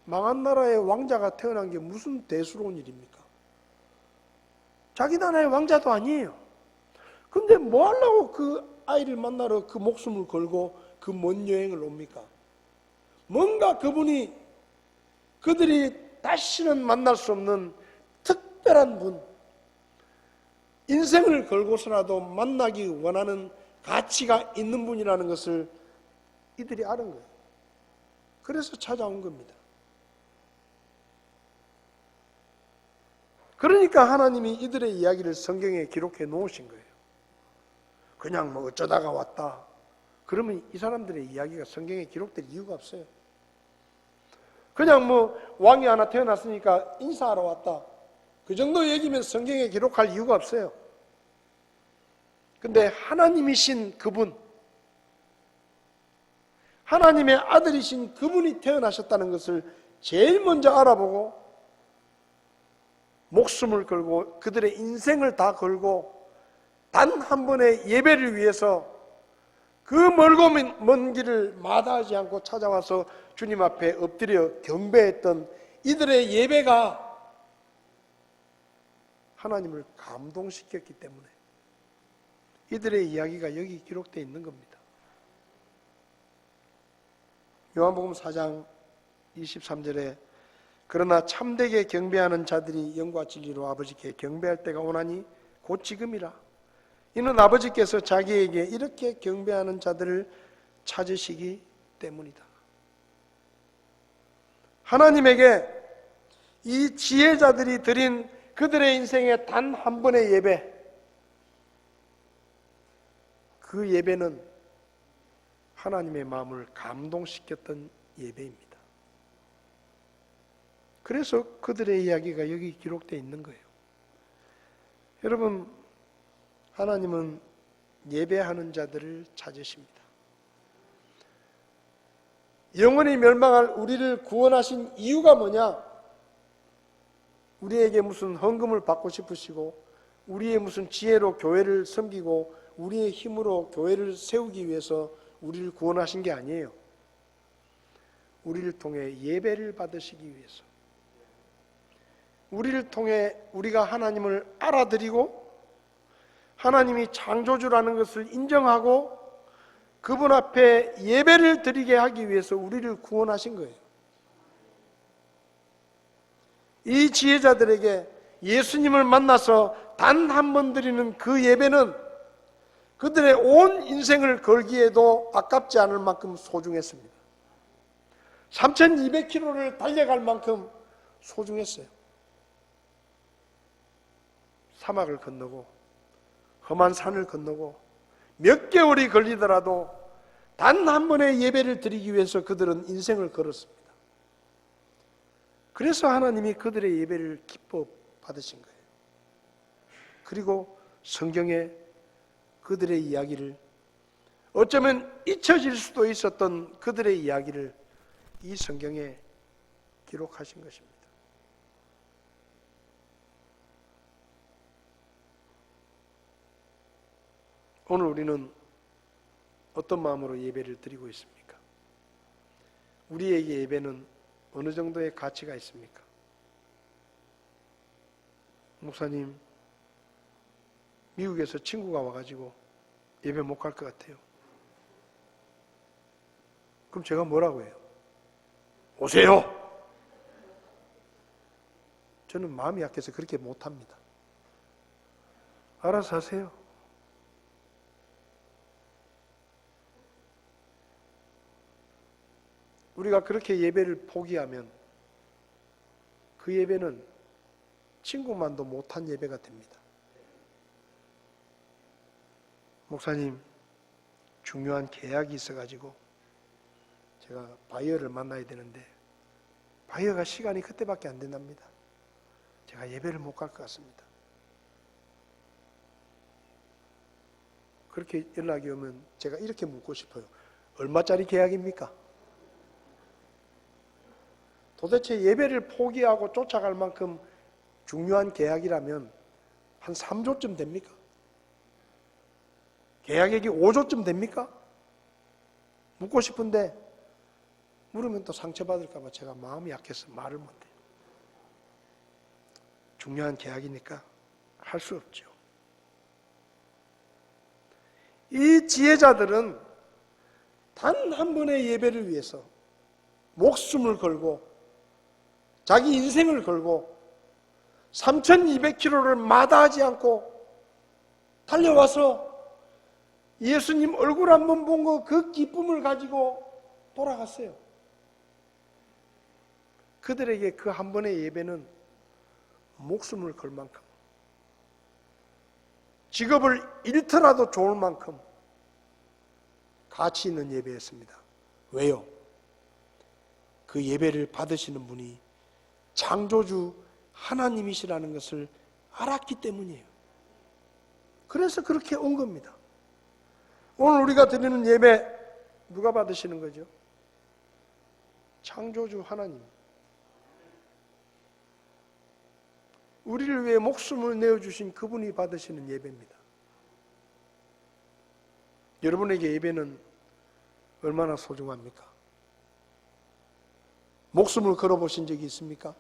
망한 나라의 왕자가 태어난 게 무슨 대수로운 일입니까? 자기 나라의 왕자도 아니에요. 근데 뭐 하려고 그 아이를 만나러 그 목숨을 걸고 그 먼 여행을 옵니까? 뭔가 그들이 다시는 만날 수 없는 특별한 분, 인생을 걸고서라도 만나기 원하는 가치가 있는 분이라는 것을 이들이 아는 거예요. 그래서 찾아온 겁니다. 그러니까 하나님이 이들의 이야기를 성경에 기록해 놓으신 거예요. 그냥 뭐 어쩌다가 왔다, 그러면 이 사람들의 이야기가 성경에 기록될 이유가 없어요. 그냥 뭐 왕이 하나 태어났으니까 인사하러 왔다, 그 정도 얘기면 성경에 기록할 이유가 없어요. 근데 하나님이신 그분, 하나님의 아들이신 그분이 태어나셨다는 것을 제일 먼저 알아보고 목숨을 걸고 그들의 인생을 다 걸고 단 한 번의 예배를 위해서 그 멀고 먼 길을 마다하지 않고 찾아와서 주님 앞에 엎드려 경배했던 이들의 예배가 하나님을 감동시켰기 때문에 이들의 이야기가 여기 기록되어 있는 겁니다. 요한복음 4장 23절에 그러나 참되게 경배하는 자들이 영과 진리로 아버지께 경배할 때가 오나니 곧 지금이라. 이는 아버지께서 자기에게 이렇게 경배하는 자들을 찾으시기 때문이다. 하나님에게 이 지혜자들이 드린 그들의 인생의 단 한 번의 예배, 그 예배는 하나님의 마음을 감동시켰던 예배입니다. 그래서 그들의 이야기가 여기 기록되어 있는 거예요. 여러분, 하나님은 예배하는 자들을 찾으십니다. 영원히 멸망할 우리를 구원하신 이유가 뭐냐? 우리에게 무슨 헌금을 받고 싶으시고, 우리의 무슨 지혜로 교회를 섬기고, 우리의 힘으로 교회를 세우기 위해서 우리를 구원하신 게 아니에요. 우리를 통해 예배를 받으시기 위해서, 우리를 통해 우리가 하나님을 알아들이고 하나님이 창조주라는 것을 인정하고 그분 앞에 예배를 드리게 하기 위해서 우리를 구원하신 거예요. 이 지혜자들에게 예수님을 만나서 단 한 번 드리는 그 예배는 그들의 온 인생을 걸기에도 아깝지 않을 만큼 소중했습니다. 3200km를 달려갈 만큼 소중했어요. 사막을 건너고 험한 산을 건너고 몇 개월이 걸리더라도 단 한 번의 예배를 드리기 위해서 그들은 인생을 걸었습니다. 그래서 하나님이 그들의 예배를 기뻐 받으신 거예요. 그리고 성경에 그들의 이야기를, 어쩌면 잊혀질 수도 있었던 그들의 이야기를 이 성경에 기록하신 것입니다. 오늘 우리는 어떤 마음으로 예배를 드리고 있습니까? 우리에게 예배는 어느 정도의 가치가 있습니까? 목사님, 미국에서 친구가 와가지고 예배 못 갈 것 같아요. 그럼 제가 뭐라고 해요? 오세요! 저는 마음이 약해서 그렇게 못합니다. 알아서 하세요. 우리가 그렇게 예배를 포기하면 그 예배는 친구만도 못한 예배가 됩니다. 목사님, 중요한 계약이 있어가지고 제가 바이어를 만나야 되는데 바이어가 시간이 그때밖에 안 된답니다. 제가 예배를 못 갈 것 같습니다. 그렇게 연락이 오면 제가 이렇게 묻고 싶어요. 얼마짜리 계약입니까? 도대체 예배를 포기하고 쫓아갈 만큼 중요한 계약이라면 한 3조쯤 됩니까? 계약액이 5조쯤 됩니까? 묻고 싶은데 물으면 또 상처받을까 봐 제가 마음이 약해서 말을 못해요. 중요한 계약이니까 할 수 없죠. 이 지혜자들은 단 한 번의 예배를 위해서 목숨을 걸고 자기 인생을 걸고 3200km를 마다하지 않고 달려와서 예수님 얼굴 한번 본 거 그 기쁨을 가지고 돌아갔어요. 그들에게 그 한 번의 예배는 목숨을 걸 만큼, 직업을 잃더라도 좋을 만큼 가치 있는 예배였습니다. 왜요? 그 예배를 받으시는 분이 창조주 하나님이시라는 것을 알았기 때문이에요. 그래서 그렇게 온 겁니다. 오늘 우리가 드리는 예배 누가 받으시는 거죠? 창조주 하나님. 우리를 위해 목숨을 내어주신 그분이 받으시는 예배입니다. 여러분에게 예배는 얼마나 소중합니까? 목숨을 걸어보신 적이 있습니까?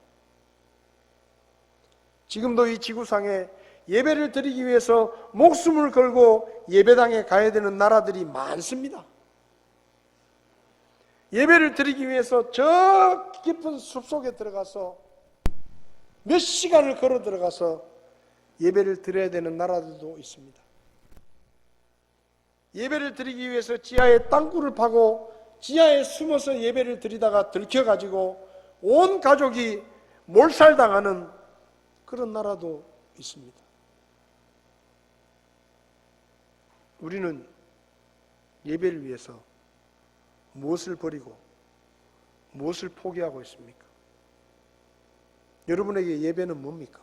지금도 이 지구상에 예배를 드리기 위해서 목숨을 걸고 예배당에 가야 되는 나라들이 많습니다. 예배를 드리기 위해서 저 깊은 숲속에 들어가서 몇 시간을 걸어 들어가서 예배를 드려야 되는 나라들도 있습니다. 예배를 드리기 위해서 지하에 땅굴을 파고 지하에 숨어서 예배를 드리다가 들켜가지고 온 가족이 몰살당하는 그런 나라도 있습니다. 우리는 예배를 위해서 무엇을 버리고 무엇을 포기하고 있습니까? 여러분에게 예배는 뭡니까?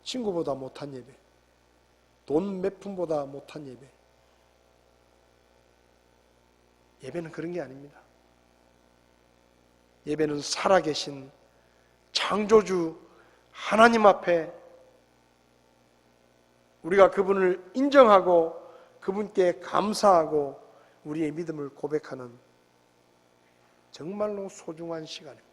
친구보다 못한 예배, 돈 몇 푼보다 못한 예배. 예배는 그런 게 아닙니다. 예배는 살아계신 창조주 하나님 앞에 우리가 그분을 인정하고 그분께 감사하고 우리의 믿음을 고백하는 정말로 소중한 시간입니다.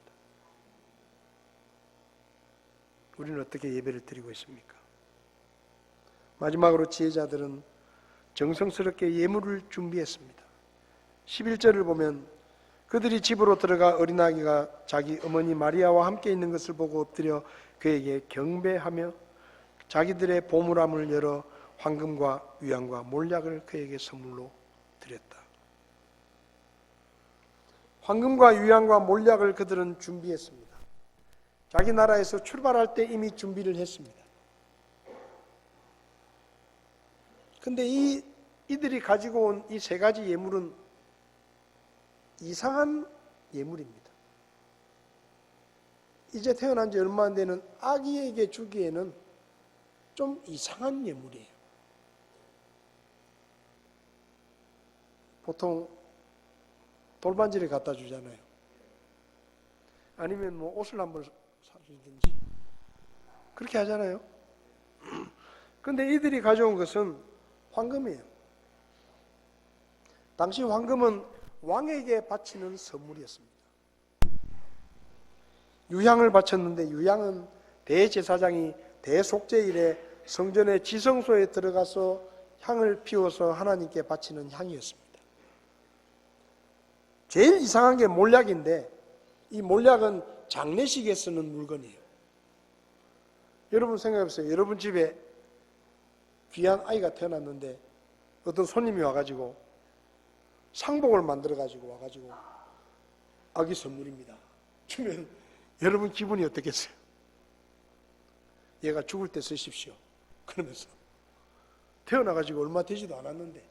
우리는 어떻게 예배를 드리고 있습니까? 마지막으로 지혜자들은 정성스럽게 예물을 준비했습니다. 11절을 보면 그들이 집으로 들어가 어린아기가 자기 어머니 마리아와 함께 있는 것을 보고 엎드려 그에게 경배하며 자기들의 보물함을 열어 황금과 유향과 몰약을 그에게 선물로 드렸다. 황금과 유향과 몰약을 그들은 준비했습니다. 자기 나라에서 출발할 때 이미 준비를 했습니다. 근데 이들이 가지고 온 이 세 가지 예물은 이상한 예물입니다. 이제 태어난 지 얼마 안 되는 아기에게 주기에는 좀 이상한 예물이에요. 보통 돌반지를 갖다 주잖아요. 아니면 뭐 옷을 한번 사주든지 그렇게 하잖아요. 근데 이들이 가져온 것은 황금이에요. 당시 황금은 왕에게 바치는 선물이었습니다. 유향을 바쳤는데 유향은 대제사장이 대속죄일에 성전의 지성소에 들어가서 향을 피워서 하나님께 바치는 향이었습니다. 제일 이상한 게 몰약인데 이 몰약은 장례식에 쓰는 물건이에요. 여러분 생각해보세요. 여러분 집에 귀한 아이가 태어났는데 어떤 손님이 와가지고 상복을 만들어가지고 와가지고 아기 선물입니다 주면 여러분 기분이 어떻겠어요? 얘가 죽을 때 쓰십시오 그러면서 태어나가지고 얼마 되지도 않았는데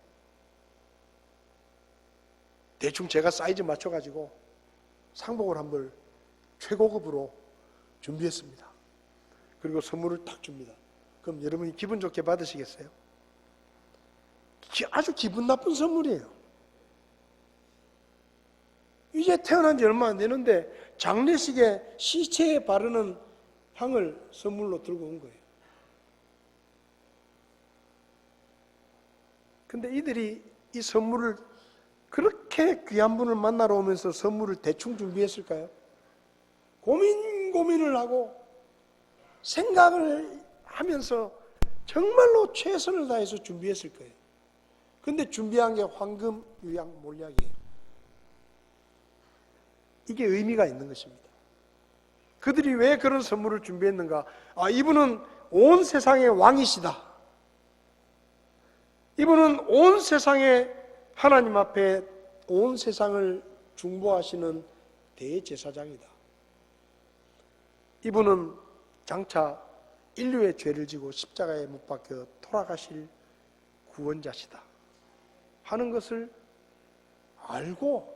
대충 제가 사이즈 맞춰가지고 상복을 한 벌 최고급으로 준비했습니다. 그리고 선물을 딱 줍니다. 그럼 여러분이 기분 좋게 받으시겠어요? 아주 기분 나쁜 선물이에요. 이제 태어난 지 얼마 안 되는데 장례식에 시체에 바르는 향을 선물로 들고 온 거예요. 근데 이들이 이 선물을, 그렇게 귀한 분을 만나러 오면서 선물을 대충 준비했을까요? 고민을 하고 생각을 하면서 정말로 최선을 다해서 준비했을 거예요. 근데 준비한 게 황금, 유향, 몰약이에요. 이게 의미가 있는 것입니다. 그들이 왜 그런 선물을 준비했는가? 이분은 온 세상의 왕이시다. 이분은 온 세상에, 하나님 앞에 온 세상을 중보하시는 대제사장이다. 이분은 장차 인류의 죄를 지고 십자가에 못 박혀 돌아가실 구원자시다 하는 것을 알고,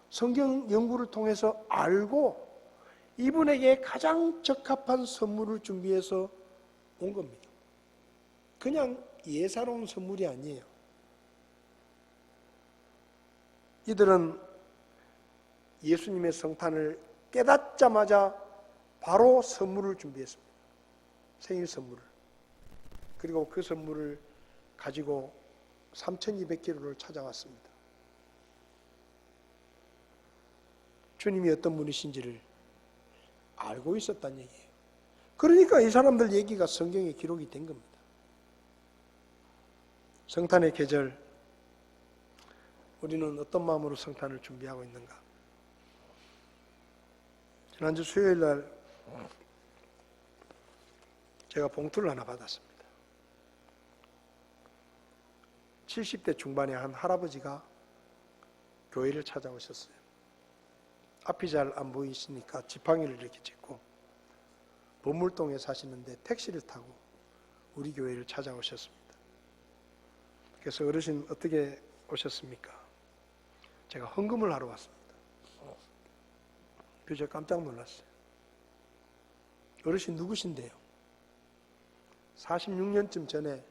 성경 연구를 통해서 알고 이분에게 가장 적합한 선물을 준비해서 온 겁니다. 그냥 예사로운 선물이 아니에요. 이들은 예수님의 성탄을 깨닫자마자 바로 선물을 준비했습니다. 생일 선물을. 그리고 그 선물을 가지고 3200km를 찾아왔습니다. 주님이 어떤 분이신지를 알고 있었다는 얘기예요. 그러니까 이 사람들 얘기가 성경에 기록이 된 겁니다. 성탄의 계절, 우리는 어떤 마음으로 성탄을 준비하고 있는가? 지난주 수요일 날 제가 봉투를 하나 받았습니다. 70대 중반의 한 할아버지가 교회를 찾아오셨어요. 앞이 잘 안 보이시니까 지팡이를 이렇게 짚고 범물동에 사시는데 택시를 타고 우리 교회를 찾아오셨습니다. 그래서 어르신 어떻게 오셨습니까? 제가 헌금을 하러 왔습니다. 그래서 깜짝 놀랐어요. 어르신 누구신데요? 46년쯤 전에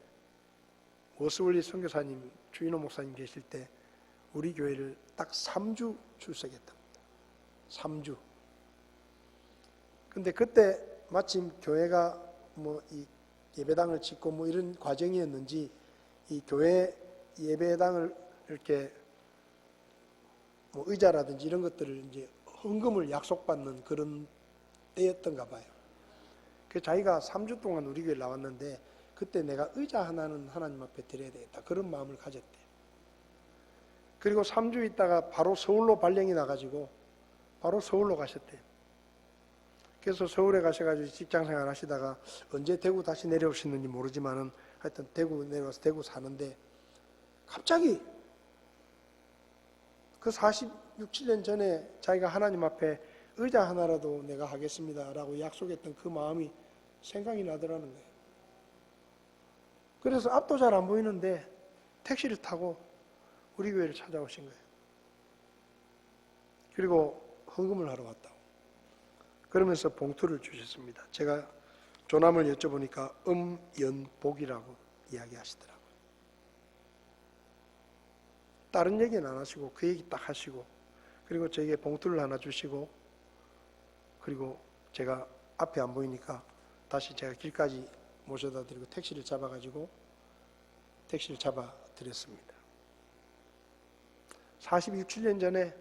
워스월리 선교사님, 주인호 목사님 계실 때 우리 교회를 딱 3주 출석했답니다. 3주. 근데 그때 마침 교회가 이 예배당을 짓고 이런 과정이었는지 이 교회 예배당을 이렇게 의자라든지 이런 것들을 이제 헌금을 약속받는 그런 때였던가 봐요. 그래서 자기가 3주 동안 우리 교회에 나왔는데 그때 내가 의자 하나는 하나님 앞에 드려야 되겠다, 그런 마음을 가졌대. 그리고 3주 있다가 바로 서울로 발령이 나가지고 바로 서울로 가셨대요. 그래서 서울에 가셔가지고 직장생활 하시다가 언제 대구 다시 내려오시는지 모르지만은 하여튼 대구 내려와서 대구 사는데 갑자기 그 46, 7년 전에 자기가 하나님 앞에 의자 하나라도 내가 하겠습니다 라고 약속했던 그 마음이 생각이 나더라는 거예요. 그래서 앞도 잘 안 보이는데 택시를 타고 우리 교회를 찾아오신 거예요. 그리고 헌금을 하러 왔다고. 그러면서 봉투를 주셨습니다. 제가 조남을 여쭤보니까 연복이라고 이야기하시더라고요. 다른 얘기는 안 하시고 그 얘기 딱 하시고, 그리고 저에게 봉투를 하나 주시고, 그리고 제가 앞에 안 보이니까 다시 제가 길까지 모셔다 드리고 택시를 잡아가지고 택시를 잡아 드렸습니다. 46, 7년 전에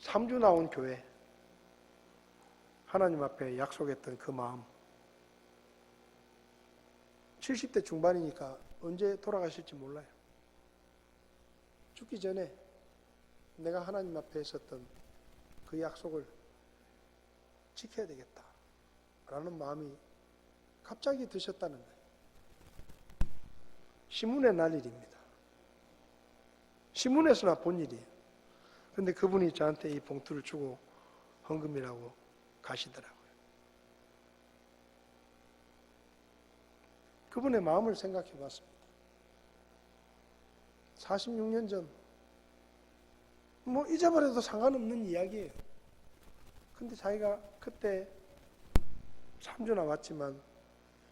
3주 나온 교회, 하나님 앞에 약속했던 그 마음, 70대 중반이니까 언제 돌아가실지 몰라요. 죽기 전에 내가 하나님 앞에 했었던 그 약속을 지켜야 되겠다 라는 마음이 갑자기 드셨다는 거예요. 신문에 날 일입니다. 신문에서나 본 일이에요. 근데 그분이 저한테 이 봉투를 주고 헌금이라고 가시더라고요. 그분의 마음을 생각해 봤습니다. 46년 전, 잊어버려도 상관없는 이야기예요. 근데 자기가 그때 3주나 왔지만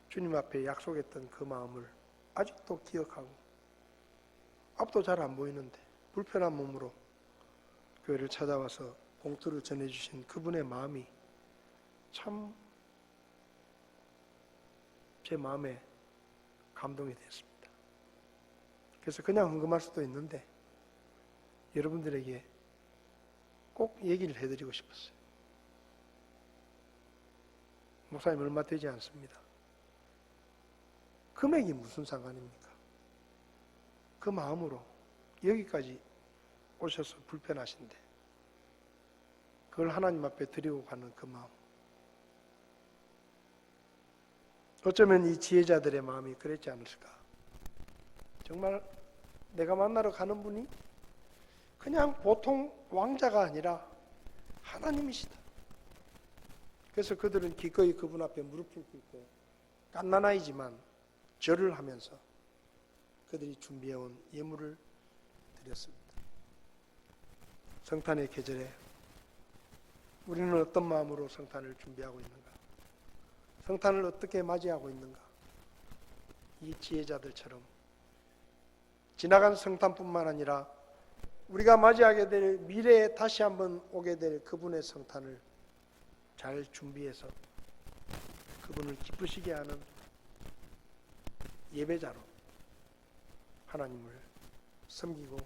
주님 앞에 약속했던 그 마음을 아직도 기억하고 앞도 잘 안 보이는데 불편한 몸으로 교회를 찾아와서 봉투를 전해주신 그분의 마음이 참 제 마음에 감동이 됐습니다. 그래서 그냥 헌금할 수도 있는데 여러분들에게 꼭 얘기를 해드리고 싶었어요. 목사님 얼마 되지 않습니다. 금액이 무슨 상관입니까? 그 마음으로 여기까지 오셔서 불편하신데 그걸 하나님 앞에 드리고 가는 그 마음, 어쩌면 이 지혜자들의 마음이 그랬지 않을까. 정말 내가 만나러 가는 분이 그냥 보통 왕자가 아니라 하나님이시다. 그래서 그들은 기꺼이 그분 앞에 무릎을 꿇고 갓난아이지만 절을 하면서 그들이 준비해온 예물을 드렸습니다. 성탄의 계절에 우리는 어떤 마음으로 성탄을 준비하고 있는가? 성탄을 어떻게 맞이하고 있는가? 이 지혜자들처럼 지나간 성탄뿐만 아니라 우리가 맞이하게 될 미래에 다시 한번 오게 될 그분의 성탄을 잘 준비해서 그분을 기쁘시게 하는 예배자로 하나님을 섬기고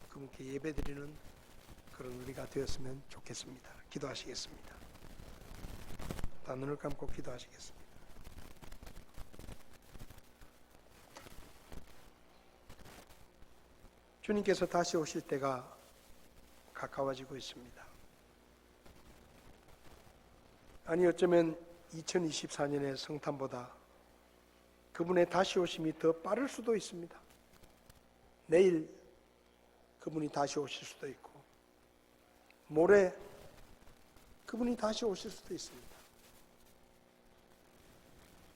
그분께 예배드리는 그런 우리가 되었으면 좋겠습니다. 기도하시겠습니다. 다 눈을 감고 기도하시겠습니다. 주님께서 다시 오실 때가 가까워지고 있습니다. 아니 어쩌면 2024년의 성탄보다 그분의 다시 오심이 더 빠를 수도 있습니다. 내일 그분이 다시 오실 수도 있고 모레 그분이 다시 오실 수도 있습니다.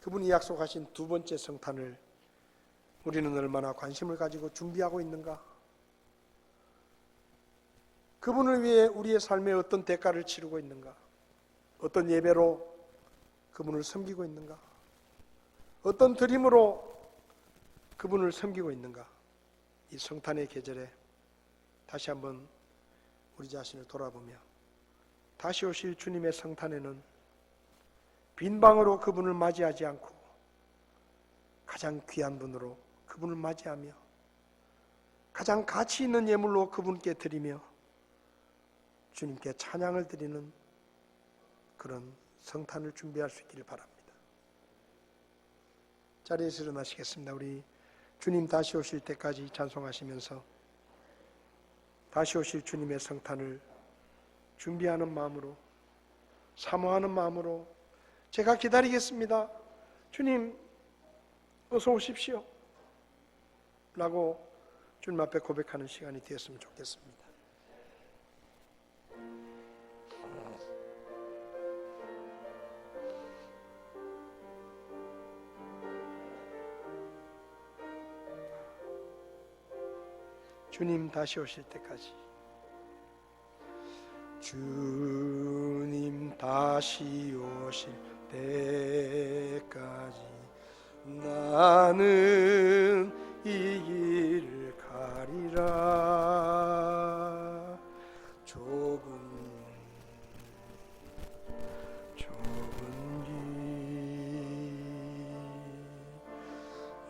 그분이 약속하신 두 번째 성탄을 우리는 얼마나 관심을 가지고 준비하고 있는가? 그분을 위해 우리의 삶에 어떤 대가를 치르고 있는가? 어떤 예배로 그분을 섬기고 있는가? 어떤 드림으로 그분을 섬기고 있는가? 이 성탄의 계절에 다시 한번 우리 자신을 돌아보며 다시 오실 주님의 성탄에는 빈 방으로 그분을 맞이하지 않고 가장 귀한 분으로 그분을 맞이하며 가장 가치 있는 예물로 그분께 드리며 주님께 찬양을 드리는 그런 성탄을 준비할 수 있기를 바랍니다. 자리에서 일어나시겠습니다. 우리 주님 다시 오실 때까지 찬송하시면서 다시 오실 주님의 성탄을 준비하는 마음으로, 사모하는 마음으로 제가 기다리겠습니다. 주님 어서 오십시오 라고 주님 앞에 고백하는 시간이 되었으면 좋겠습니다. 주님 다시 오실 때까지, 주님 다시 오실 때까지 나는 이 길을 가리라. 좁은 길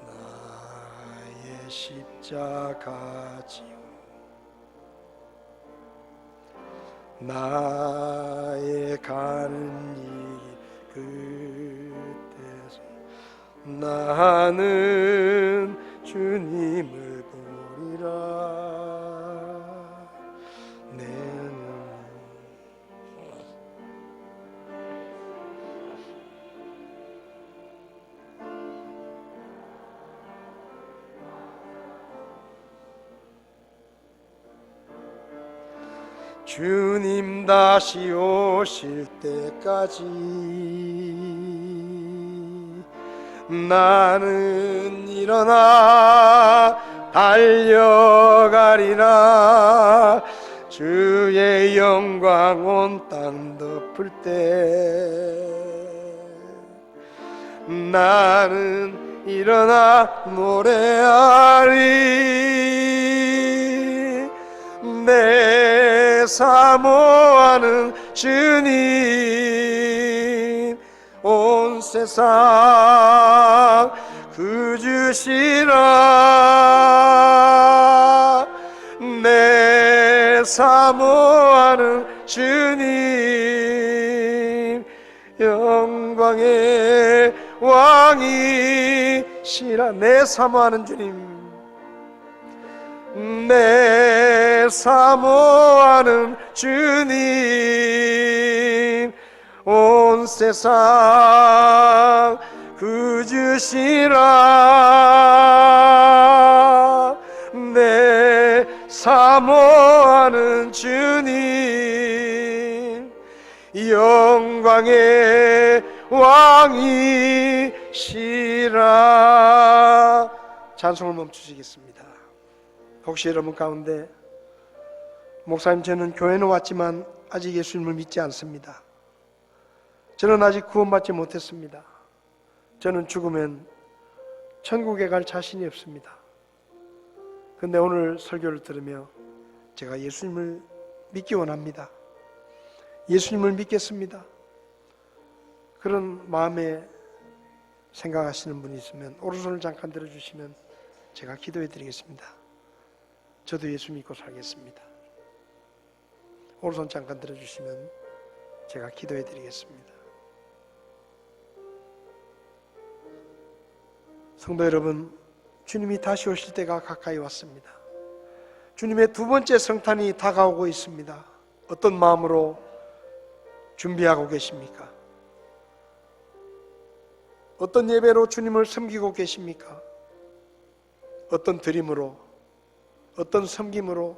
나의 십자가 지고 나의 가는 이 끝에서 나는 주님을 보리라. 내 눈 주님 다시 오실 때까지 나는 일어나 달려가리라. 주의 영광 온 땅 덮을 때 나는 일어나 노래하리. 내 사모하는 주님 온 세상 그 주시라. 내 사모하는 주님 영광의 왕이시라. 내 사모하는 주님, 내 사모하는 주님 온 세상 그 주시라. 내 사모하는 주님 영광의 왕이시라. 찬송을 멈추시겠습니다. 혹시 여러분 가운데 목사님, 저는 교회는 왔지만 아직 예수님을 믿지 않습니다. 저는 아직 구원받지 못했습니다. 저는 죽으면 천국에 갈 자신이 없습니다. 근데 오늘 설교를 들으며 제가 예수님을 믿기 원합니다. 예수님을 믿겠습니다. 그런 마음에 생각하시는 분이 있으면 오른손을 잠깐 들어주시면 제가 기도해 드리겠습니다. 저도 예수 믿고 살겠습니다. 오른손 잠깐 들어주시면 제가 기도해 드리겠습니다. 성도 여러분, 주님이 다시 오실 때가 가까이 왔습니다. 주님의 두 번째 성탄이 다가오고 있습니다. 어떤 마음으로 준비하고 계십니까? 어떤 예배로 주님을 섬기고 계십니까? 어떤 드림으로, 어떤 섬김으로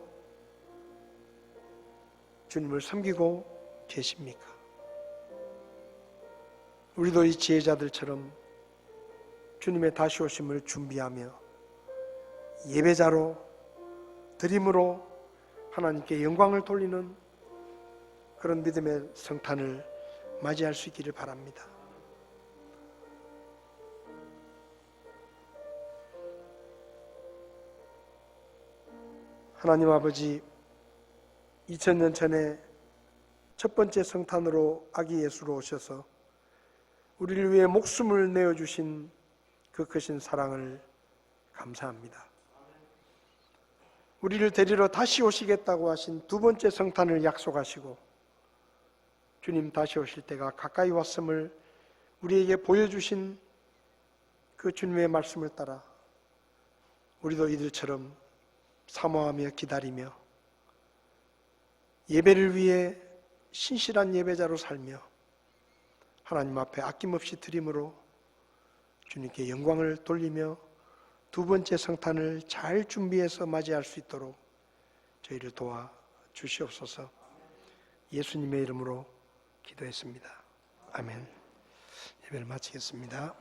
주님을 섬기고 계십니까? 우리도 이 지혜자들처럼 주님의 다시 오심을 준비하며 예배자로, 드림으로 하나님께 영광을 돌리는 그런 믿음의 성탄을 맞이할 수 있기를 바랍니다. 하나님 아버지, 2000년 전에 첫 번째 성탄으로 아기 예수로 오셔서 우리를 위해 목숨을 내어주신 그 크신 사랑을 감사합니다. 우리를 데리러 다시 오시겠다고 하신 두 번째 성탄을 약속하시고 주님 다시 오실 때가 가까이 왔음을 우리에게 보여주신 그 주님의 말씀을 따라 우리도 이들처럼 사모하며 기다리며 예배를 위해 신실한 예배자로 살며 하나님 앞에 아낌없이 드림으로 주님께 영광을 돌리며 두 번째 성탄을 잘 준비해서 맞이할 수 있도록 저희를 도와 주시옵소서. 예수님의 이름으로 기도했습니다. 아멘. 예배를 마치겠습니다.